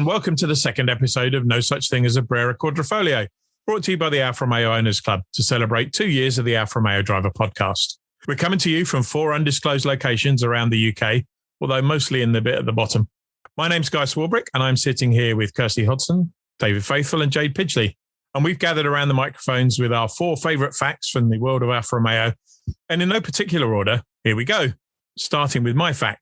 welcome to the second episode of No Such Thing as a Brera Quadrifoglio, brought to you by the Alfa Romeo Owners Club to celebrate 2 years of the Alfa Romeo Driver podcast. We're coming to you from 4 undisclosed locations around the UK, although mostly in the bit at the bottom. My name's Swarbrick, and I'm sitting here with Kirsty Hodson, David Faithful and Jade Pidgley. And we've gathered around the microphones with our 4 favourite facts from the world of Alfa Romeo. And in no particular order, here we go, starting with my fact.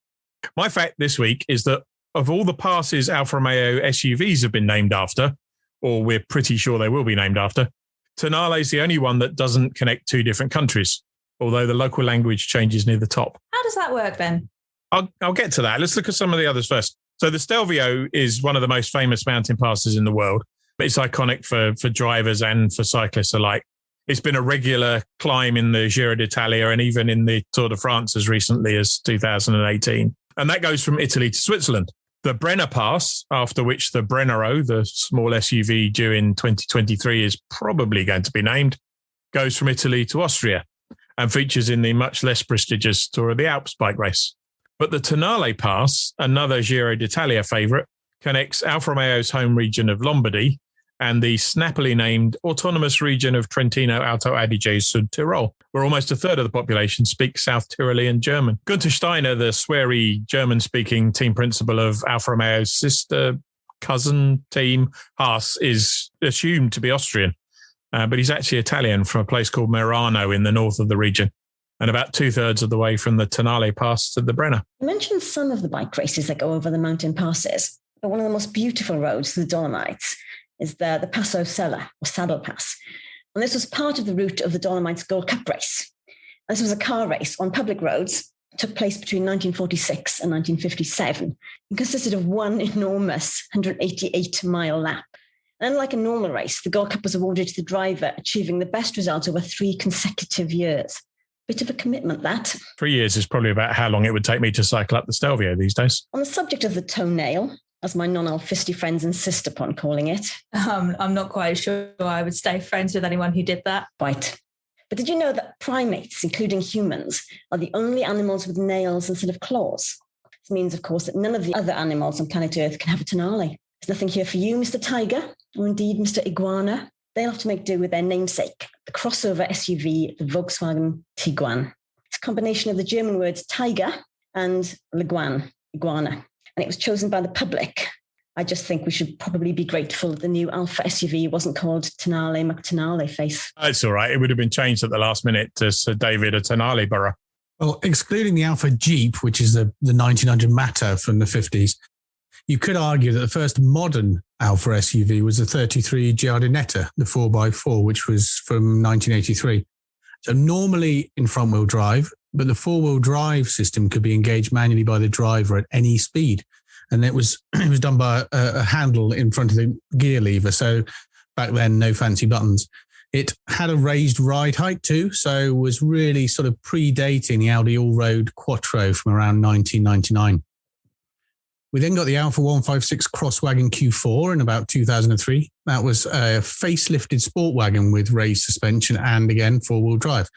My fact this week is that of all the passes Alfa Romeo SUVs have been named after, or we're pretty sure they will be named after, Tonale is the only one that doesn't connect 2 different countries, although the local language changes near the top. How does that work then? I'll get to that. Let's look at some of the others first. So the Stelvio is one of the most famous mountain passes in the world. It's iconic for drivers and for cyclists alike. It's been a regular climb in the Giro d'Italia and even in the Tour de France as recently as 2018. And that goes from Italy to Switzerland. The Brenner Pass, after which the Brennero, the small SUV due in 2023, is probably going to be named, goes from Italy to Austria and features in the much less prestigious Tour of the Alps bike race. But the Tonale Pass, another Giro d'Italia favourite, connects Alfa Romeo's home region of Lombardy and the snappily named autonomous region of Trentino Alto Adige Sud Tirol, where almost a third of the population speaks South Tyrolean German. Günther Steiner, the sweary German-speaking team principal of Alfa Romeo's sister cousin team, Haas, is assumed to be Austrian, but he's actually Italian from a place called Merano in the north of the region, and about 2/3 of the way from the Tonale Pass to the Brenner. You mentioned some of the bike races that go over the mountain passes, but one of the most beautiful roads to the Dolomites is the Passo Sella, or Saddle Pass. And this was part of the route of the Dolomites Gold Cup race. This was a car race on public roads. It took place between 1946 and 1957. It consisted of one enormous 188-mile lap. And unlike a normal race, the Gold Cup was awarded to the driver achieving the best result over 3 consecutive years. Bit of a commitment, that. 3 years is probably about how long it would take me to cycle up the Stelvio these days. On the subject of the toenail, as my non-Alfisty friends insist upon calling it. I'm not quite sure I would stay friends with anyone who did that. Right. But did you know that primates, including humans, are the only animals with nails instead of claws? This means, of course, that none of the other animals on planet Earth can have a tonale. There's nothing here for you, Mr. Tiger, or indeed Mr. Iguana. They'll have to make do with their namesake, the crossover SUV, the Volkswagen Tiguan. It's a combination of the German words tiger and leguan, iguana. And it was chosen by the public. I just think we should probably be grateful that the new Alfa SUV wasn't called Tonale McTonale face. It's all right. It would have been changed at the last minute to Sir David a Tonale Borough. Well, excluding the Alfa Jeep, which is the 1900 Mata from the 50s, you could argue that the first modern Alfa SUV was the 33 Giardinetta, the 4x4, which was from 1983. So normally in front-wheel drive, but the 4-wheel drive system could be engaged manually by the driver at any speed. And it was done by a handle in front of the gear lever. So back then, no fancy buttons. It had a raised ride height too, so was really sort of predating the Audi All-Road Quattro from around 1999. We then got the Alfa 156 Crosswagon Q4 in about 2003. That was a facelifted sport wagon with raised suspension and, again, 4-wheel drive.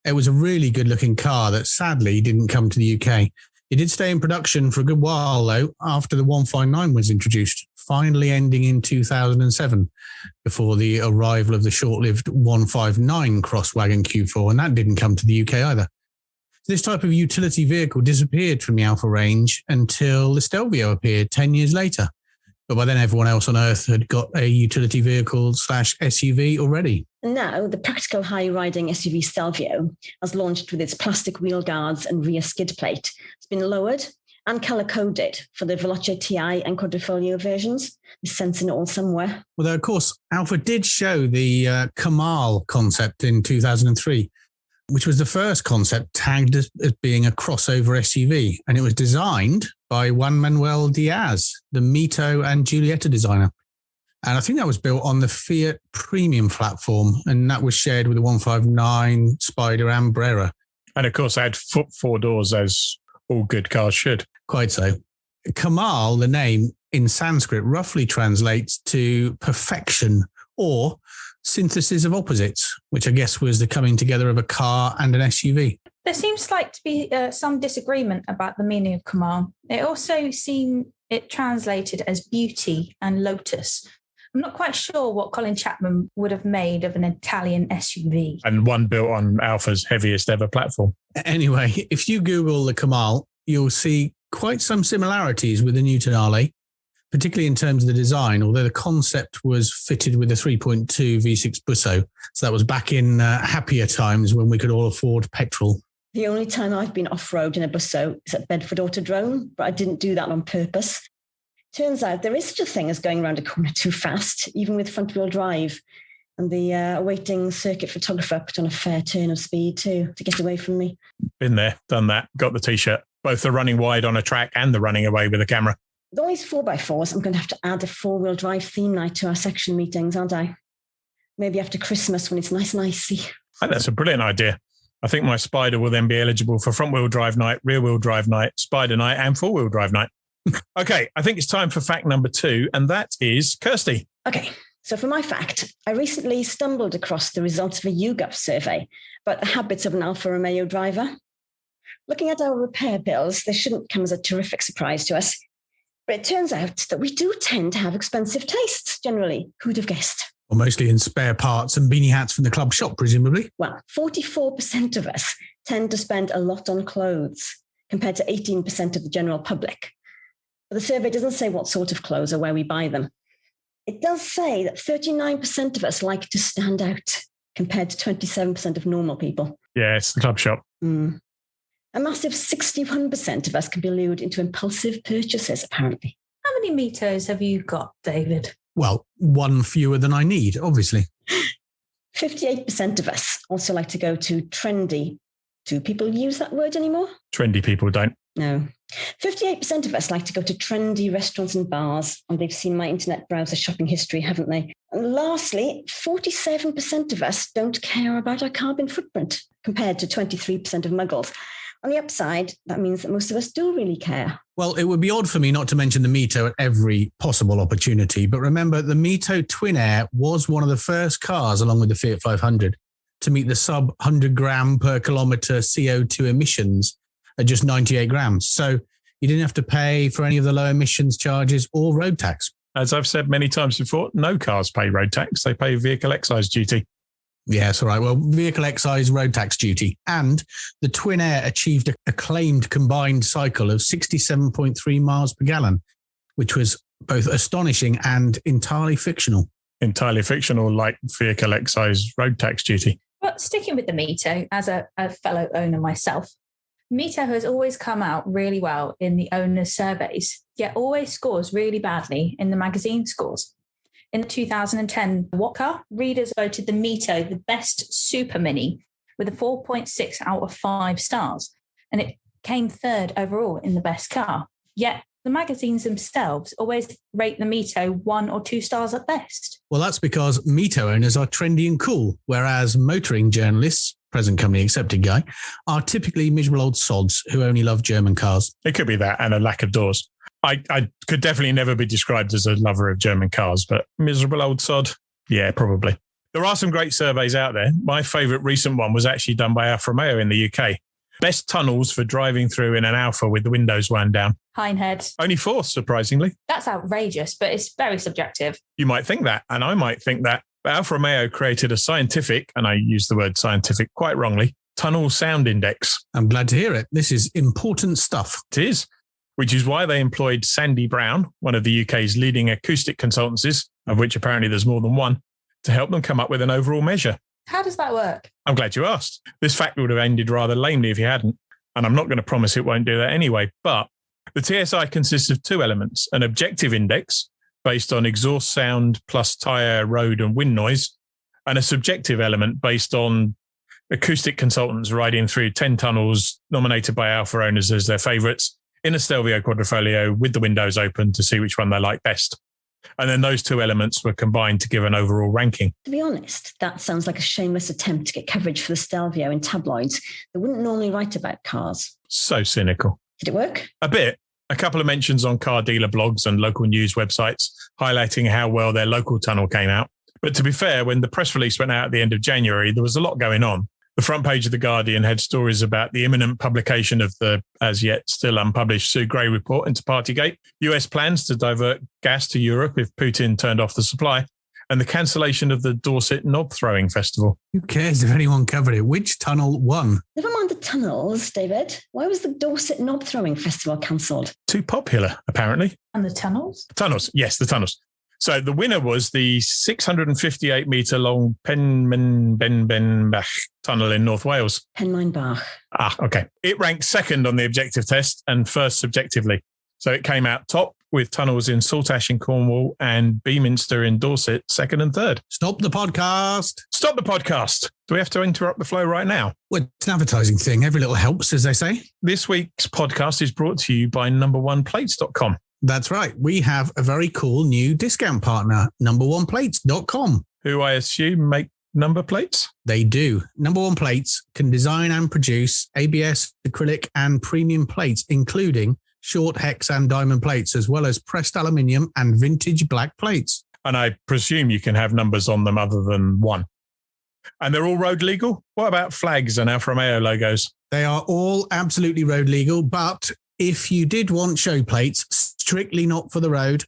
It was a really good-looking car that sadly didn't come to the UK. It did stay in production for a good while, though, after the 159 was introduced, finally ending in 2007 before the arrival of the short-lived 159 Crosswagon Q4, and that didn't come to the UK either. This type of utility vehicle disappeared from the Alfa range until the Stelvio appeared 10 years later. But by then, everyone else on Earth had got a utility vehicle / SUV already. And now, the practical high-riding SUV Stelvio has launched with its plastic wheel guards and rear skid plate. It's been lowered and colour-coded for the Veloce TI and Quadrifoglio versions. There's sense in it all somewhere. Although, of course, Alfa did show the Kamal concept in 2003, which was the first concept tagged as being a crossover SUV. And it was designed by Juan Manuel Diaz, the Mito and Giulietta designer. And I think that was built on the Fiat Premium platform, and that was shared with the 159, Spider and Brera. And of course, they had 4 doors, as all good cars should. Quite so. Kamal, the name in Sanskrit, roughly translates to perfection or synthesis of opposites, which I guess was the coming together of a car and an SUV. There seems like to be some disagreement about the meaning of Kamal. It also seemed it translated as beauty and lotus. I'm not quite sure what Colin Chapman would have made of an Italian SUV. And one built on Alfa's heaviest ever platform. Anyway, if you Google the Kamal, you'll see quite some similarities with the new Tonale, particularly in terms of the design, although the concept was fitted with a 3.2 V6 Busso. So that was back in happier times when we could all afford petrol. The only time I've been off-road in a Busso is at Bedford Autodrome, but I didn't do that on purpose. Turns out there is such a thing as going around a corner too fast, even with front-wheel drive. And the awaiting circuit photographer put on a fair turn of speed too, to get away from me. Been there, done that, got the T-shirt. Both the running wide on a track and the running away with a camera. With all these 4x4s, I'm going to have to add a four-wheel drive theme night to our section meetings, aren't I? Maybe after Christmas when it's nice and icy. I think that's a brilliant idea. I think my Spider will then be eligible for front-wheel drive night, rear-wheel drive night, Spider night, and four-wheel drive night. Okay, I think it's time for fact number 2, and that is Kirsty. Okay, so for my fact, I recently stumbled across the results of a YouGov survey about the habits of an Alfa Romeo driver. Looking at our repair bills, they shouldn't come as a terrific surprise to us. But it turns out that we do tend to have expensive tastes, generally. Who'd have guessed? Well, mostly in spare parts and beanie hats from the club shop, presumably. Well, 44% of us tend to spend a lot on clothes, compared to 18% of the general public. But the survey doesn't say what sort of clothes or where we buy them. It does say that 39% of us like to stand out, compared to 27% of normal people. Yeah, it's the club shop. A massive 61% of us can be lured into impulsive purchases, apparently. How many Mitos have you got, David? Well, one fewer than I need, obviously. 58% of us also like to go to trendy. Do people use that word anymore? Trendy people don't. No. 58% of us like to go to trendy restaurants and bars, and they've seen my internet browser shopping history, haven't they? And lastly, 47% of us don't care about our carbon footprint, compared to 23% of muggles. On the upside, that means that most of us do really care. Well, it would be odd for me not to mention the Mito at every possible opportunity. But remember, the Mito Twin Air was one of the first cars, along with the Fiat 500, to meet the sub 100 gram per kilometre CO2 emissions at just 98 grams. So you didn't have to pay for any of the low emissions charges or road tax. As I've said many times before, no cars pay road tax. They pay vehicle excise duty. Yes, all right. Well, vehicle excise road tax duty. And the Twin Air achieved a acclaimed combined cycle of 67.3 miles per gallon, which was both astonishing and entirely fictional. Entirely fictional, like vehicle excise road tax duty. But sticking with the Mito, as a fellow owner myself, Mito has always come out really well in the owners' surveys, yet always scores really badly in the magazine scores. In the 2010 What Car, readers voted the Mito the best super mini with a 4.6 out of 5 stars, and it came third overall in the best car. Yet the magazines themselves always rate the Mito 1 or 2 stars at best. Well, that's because Mito owners are trendy and cool, whereas motoring journalists, present company accepted guy, are typically miserable old sods who only love German cars. It could be that and a lack of doors. I could definitely never be described as a lover of German cars, but miserable old sod? Yeah, probably. There are some great surveys out there. My favourite recent one was actually done by Alfa Romeo in the UK. Best tunnels for driving through in an Alfa with the windows wound down. Hindhead. Only 4th, surprisingly. That's outrageous, but it's very subjective. You might think that, and I might think that. But Alfa Romeo created a scientific, and I use the word scientific quite wrongly, tunnel sound index. I'm glad to hear it. This is important stuff. It is. Which is why they employed Sandy Brown, one of the UK's leading acoustic consultancies, of which apparently there's more than one, to help them come up with an overall measure. How does that work? I'm glad you asked. This fact would have ended rather lamely if you hadn't, and I'm not going to promise it won't do that anyway. But the TSI consists of 2 elements, an objective index based on exhaust sound plus tyre, road and wind noise, and a subjective element based on acoustic consultants riding through 10 tunnels nominated by Alfa owners as their favourites, in a Stelvio Quadrifoglio with the windows open to see which one they like best. And then those 2 elements were combined to give an overall ranking. To be honest, that sounds like a shameless attempt to get coverage for the Stelvio in tabloids that wouldn't normally write about cars. So cynical. Did it work? A bit. A couple of mentions on car dealer blogs and local news websites highlighting how well their local tunnel came out. But to be fair, when the press release went out at the end of January, there was a lot going on. The front page of The Guardian had stories about the imminent publication of the as yet still unpublished Sue Gray report into Partygate, US plans to divert gas to Europe if Putin turned off the supply, and the cancellation of the Dorset Knob Throwing Festival. Who cares if anyone covered it? Which tunnel won? Never mind the tunnels, David. Why was the Dorset Knob Throwing Festival cancelled? Too popular, apparently. And the tunnels? Tunnels, yes, the tunnels. So the winner was the 658-metre long Penmaenbach tunnel in North Wales. Penmaenbach. Okay. It ranked second on the objective test and first subjectively. So it came out top with tunnels in Saltash in Cornwall and Beaminster in Dorset, second and third. Stop the podcast. Stop the podcast. Do we have to interrupt the flow right now? Well, it's an advertising thing. Every little helps, as they say. This week's podcast is brought to you by numberoneplates.com. That's right. We have a very cool new discount partner, numberoneplates.com. Who I assume make number plates? They do. Number One Plates can design and produce ABS, acrylic and premium plates, including short hex and diamond plates, as well as pressed aluminium and vintage black plates. And I presume you can have numbers on them other than one. And they're all road legal? What about flags and Alfa Romeo logos? They are all absolutely road legal, but if you did want show plates, strictly not for the road,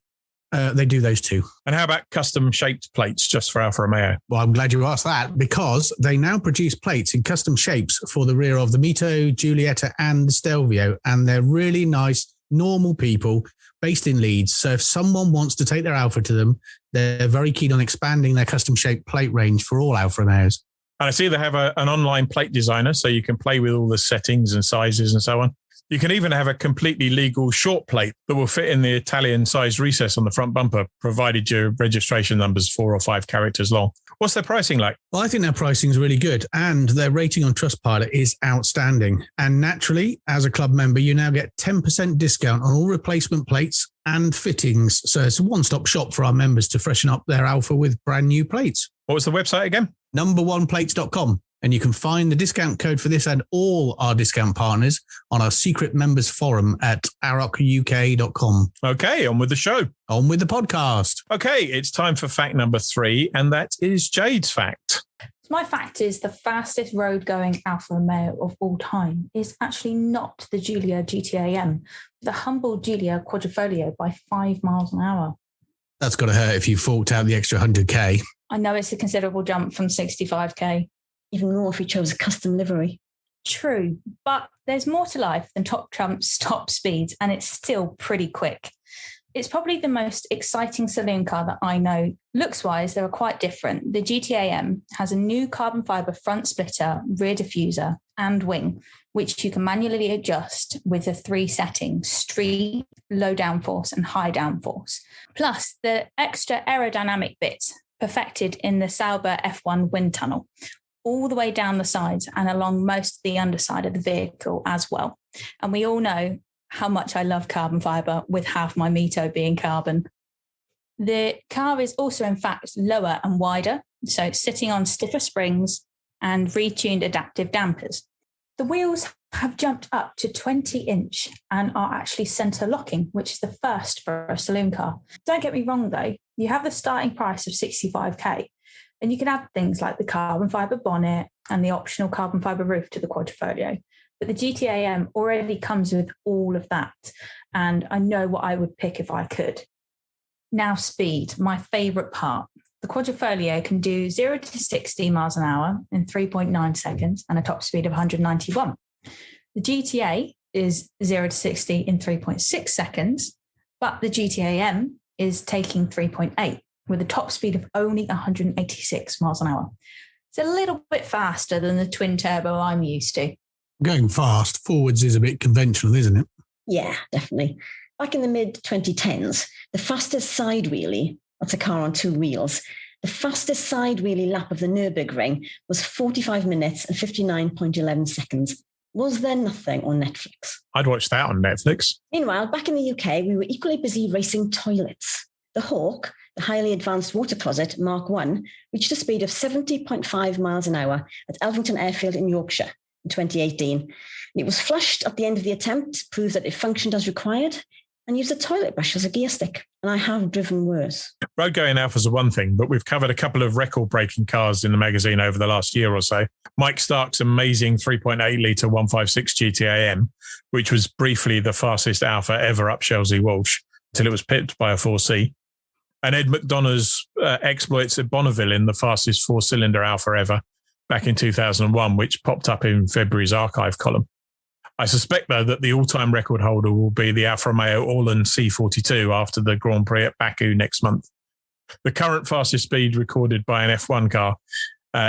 they do those too. And how about custom shaped plates just for Alfa Romeo? Well, I'm glad you asked that, because they now produce plates in custom shapes for the rear of the Mito, Giulietta and the Stelvio. And they're really nice, normal people based in Leeds. So if someone wants to take their Alfa to them, they're very keen on expanding their custom shaped plate range for all Alfa Romeos. And I see they have an online plate designer, so you can play with all the settings and sizes and so on. You can even have a completely legal short plate that will fit in the Italian-sized recess on the front bumper, provided your registration number's 4 or 5 characters long. What's their pricing like? Well, I think their pricing is really good, and their rating on Trustpilot is outstanding. And naturally, as a club member, you now get 10% discount on all replacement plates and fittings. So it's a one-stop shop for our members to freshen up their Alfa with brand new plates. What was the website again? numberoneplates.com. And you can find the discount code for this and all our discount partners on our secret members forum at arrockuk.com. Okay, on with the show. On with the podcast. Okay, it's time for fact number 3, and that is Jade's fact. My fact is the fastest road-going Alfa Romeo of all time is actually not the Giulia GTAM, the humble Giulia Quadrifoglio by 5 miles an hour. That's got to hurt if you forked out the extra 100k. I know it's a considerable jump from 65k. Even more if we chose a custom livery. True, but there's more to life than top trumps top speeds, and it's still pretty quick. It's probably the most exciting saloon car that I know. Looks-wise, they are quite different. The GTAM has a new carbon fibre front splitter, rear diffuser and wing, which you can manually adjust with the 3 settings: street, low downforce and high downforce. Plus the extra aerodynamic bits perfected in the Sauber F1 wind tunnel, all the way down the sides and along most of the underside of the vehicle as well. And we all know how much I love carbon fibre, with half my Mito being carbon. The car is also, in fact, lower and wider, so sitting on stiffer springs and retuned adaptive dampers. The wheels have jumped up to 20-inch and are actually centre locking, which is the first for a saloon car. Don't get me wrong, though, you have the starting price of 65k. And you can add things like the carbon fibre bonnet and the optional carbon fibre roof to the Quadrifoglio. But the GTAM already comes with all of that. And I know what I would pick if I could. Now speed, my favourite part. The Quadrifoglio can do 0 to 60 miles an hour in 3.9 seconds and a top speed of 191. The GTA is 0 to 60 in 3.6 seconds, but the GTAM is taking 3.8. with a top speed of only 186 miles an hour. It's a little bit faster than the twin turbo I'm used to. Going fast forwards is a bit conventional, isn't it? Yeah, definitely. Back in the mid-2010s, the fastest side wheelie, that's a car on 2 wheels, the fastest side wheelie lap of the Nürburgring was 45 minutes and 59.11 seconds. Was there nothing on Netflix? I'd watch that on Netflix. Meanwhile, back in the UK, we were equally busy racing toilets. The Hawk, the highly advanced water closet Mark I, reached a speed of 70.5 miles an hour at Elvington Airfield in Yorkshire in 2018. And it was flushed at the end of the attempt to prove that it functioned as required. and use a toilet brush as a gear stick. And I have driven worse. Road going Alphas are one thing, but we've covered a couple of record-breaking cars in the magazine over the last year or so. Mike Stark's amazing 3.8-litre 156 GTAM, which was briefly the fastest Alpha ever up Chelsea Walsh, until it was pipped by a 4C. And Ed McDonough's exploits at Bonneville in the fastest four-cylinder Alpha ever back in 2001, which popped up in February's archive column. I suspect, though, that the all-time record holder will be the Alfa Romeo Orlen C42 after the Grand Prix at Baku next month. The current fastest speed recorded by an F1 car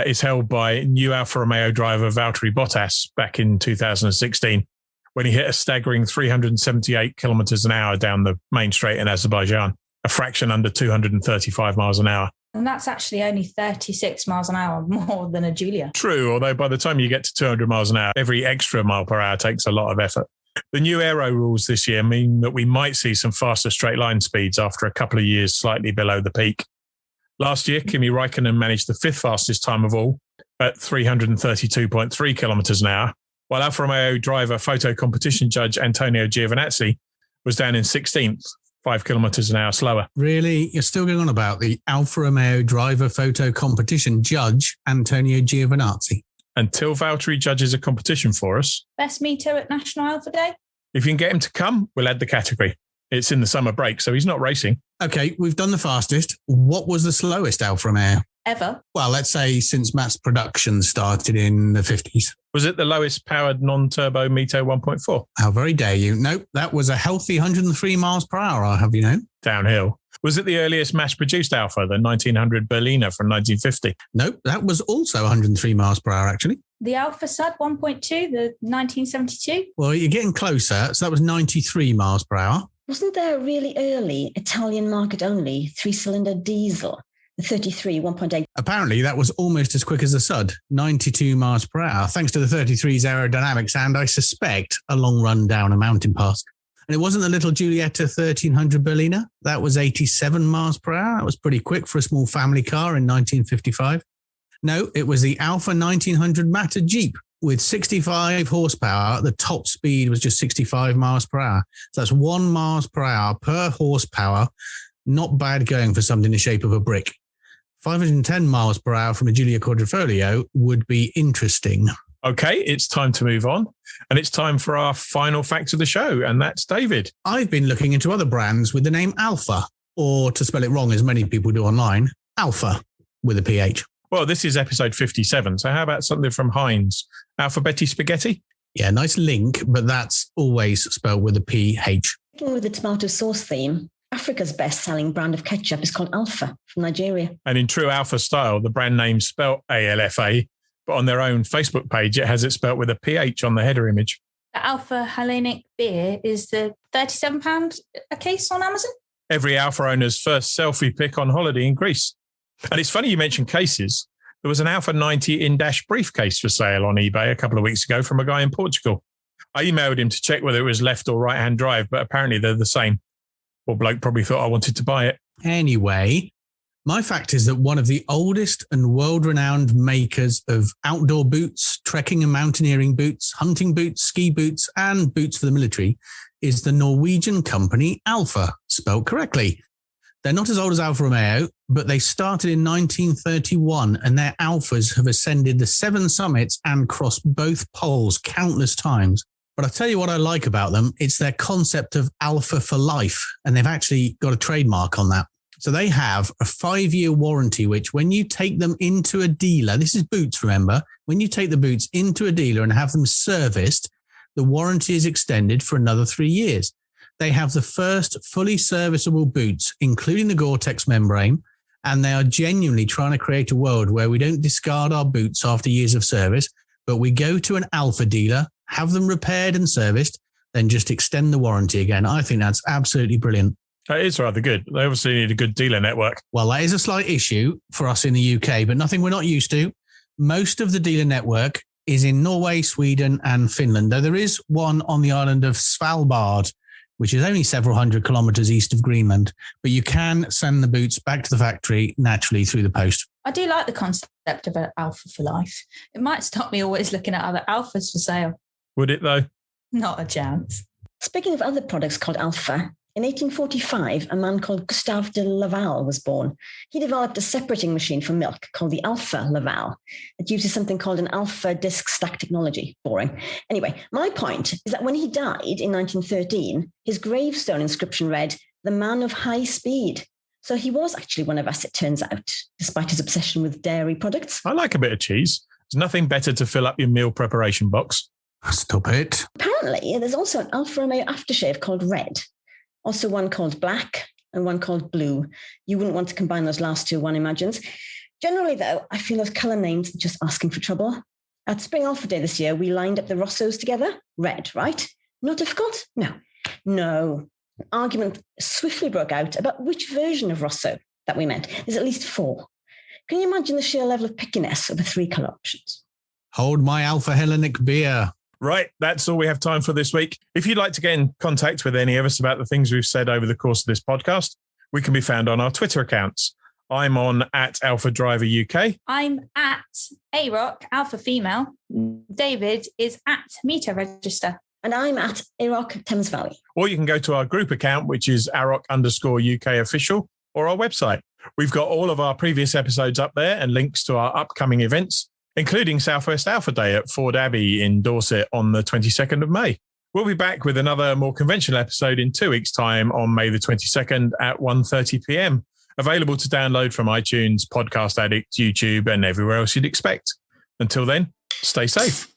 is held by new Alfa Romeo driver Valtteri Bottas back in 2016, when he hit a staggering 378 kilometers an hour down the main straight in Azerbaijan, a fraction under 235 miles an hour. And that's actually only 36 miles an hour more than a Giulia. True, although by the time you get to 200 miles an hour, every extra mile per hour takes a lot of effort. The new aero rules this year mean that we might see some faster straight line speeds after a couple of years slightly below the peak. Last year, Kimi Räikkönen managed the fifth fastest time of all at 332.3 kilometres an hour, while Alfa Romeo driver photo competition judge Antonio Giovinazzi was down in 16th, 5 kilometres an hour slower. Really? You're still going on about the Alfa Romeo driver photo competition judge, Antonio Giovinazzi? Until Valtteri judges a competition for us. Best Mito at National Alpha Day? If you can get him to come, we'll add the category. It's in the summer break, so he's not racing. Okay, we've done the fastest. What was the slowest Alfa Romeo? Ever. Well, let's say since mass production started in the 50s. Was it the lowest powered non-turbo Mito 1.4? How very dare you? Nope, that was a healthy 103 miles per hour, I'll have you know. Downhill. Was it the earliest mass-produced Alpha, the 1900 Berliner from 1950? Nope, that was also 103 miles per hour, actually. The Alpha Sud 1.2, the 1972? Well, you're getting closer. So that was 93 miles per hour. Wasn't there a really early Italian market-only three-cylinder diesel? The 33, 1.8. Apparently, that was almost as quick as the Sud, 92 miles per hour, thanks to the 33's aerodynamics and, I suspect, a long run down a mountain pass. And it wasn't the little Giulietta 1300 Berliner. That was 87 miles per hour. That was pretty quick for a small family car in 1955. No, it was the Alfa 1900 Matter Jeep with 65 horsepower. The top speed was just 65 miles per hour. So that's 1 miles per hour per horsepower. Not bad going for something in the shape of a brick. 510 miles per hour from a Brera Quadrifoglio would be interesting. Okay, it's time to move on. And it's time for our final fact of the show. And that's David. I've been looking into other brands with the name Alpha, or to spell it wrong, as many people do online, Alpha with a PH. Well, this is episode 57. So how about something from Heinz? Alphabetti Spaghetti? Yeah, nice link, but that's always spelled with a PH. Sticking with the tomato sauce theme, Africa's best-selling brand of ketchup is called Alpha from Nigeria. And in true Alpha style, the brand name spelt ALFA, but on their own Facebook page, it has it spelt with a PH on the header image. The Alpha Hellenic beer is the £37 a case on Amazon. Every Alpha owner's first selfie pic on holiday in Greece. And it's funny you mentioned cases. There was an Alpha 90 in-dash briefcase for sale on eBay a couple of weeks ago from a guy in Portugal. I emailed him to check whether it was left or right-hand drive, but apparently they're the same. Poor bloke probably thought I wanted to buy it. Anyway, my fact is that one of the oldest and world-renowned makers of outdoor boots, trekking and mountaineering boots, hunting boots, ski boots, and boots for the military is the Norwegian company Alpha, spelled correctly. They're not as old as Alfa Romeo, but they started in 1931, and their Alphas have ascended the 7 summits and crossed both poles countless times. But I'll tell you what I like about them. It's their concept of Alpha for life, and they've actually got a trademark on that. So they have a 5-year warranty, which when you take them into a dealer, this is boots, remember, when you take the boots into a dealer and have them serviced, the warranty is extended for another 3 years. They have the first fully serviceable boots, including the Gore-Tex membrane, and they are genuinely trying to create a world where we don't discard our boots after years of service, but we go to an Alpha dealer, have them repaired and serviced, then just extend the warranty again. I think that's absolutely brilliant. That is rather good. They obviously need a good dealer network. Well, that is a slight issue for us in the UK, but nothing we're not used to. Most of the dealer network is in Norway, Sweden, and Finland, though there is one on the island of Svalbard, which is only several hundred kilometers east of Greenland. But you can send the boots back to the factory naturally through the post. I do like the concept of an Alpha for life. It might stop me always looking at other Alphas for sale. Would it, though? Not a chance. Speaking of other products called Alpha, In 1845, a man called Gustave de Laval was born. He developed a separating machine for milk called the Alfa Laval. It uses something called an alpha disc stack technology. Boring. Anyway, my point is that when he died in 1913, his gravestone inscription read, "The man of high speed." So he was actually one of us, it turns out, despite his obsession with dairy products. I like a bit of cheese. There's nothing better to fill up your meal preparation box. Stop it. Apparently, there's also an Alfa Romeo aftershave called Red. Also one called Black and one called Blue. You wouldn't want to combine those last two, one imagines. Generally, though, I feel those colour names are just asking for trouble. At Spring Alpha Day this year, we lined up the Rossos together. Red, right? Not difficult? No. An argument swiftly broke out about which version of Rosso that we meant. There's at least 4. Can you imagine the sheer level of pickiness of the 3 colour options? Hold my Alpha Hellenic beer. Right, that's all we have time for this week. If you'd like to get in contact with any of us about the things we've said over the course of this podcast, we can be found on our Twitter accounts. I'm on @AlphaDriverUK. I'm at AROC, Alpha Female. David is at Meter Register. And I'm at AROC Thames Valley. Or you can go to our group account, which is AROC_UK official, or our website. We've got all of our previous episodes up there and links to our upcoming events, including Southwest Alpha Day at Ford Abbey in Dorset on the 22nd of May. We'll be back with another more conventional episode in 2 weeks' time on May the 22nd at 1:30 p.m. Available to download from iTunes, Podcast Addict, YouTube, and everywhere else you'd expect. Until then, stay safe.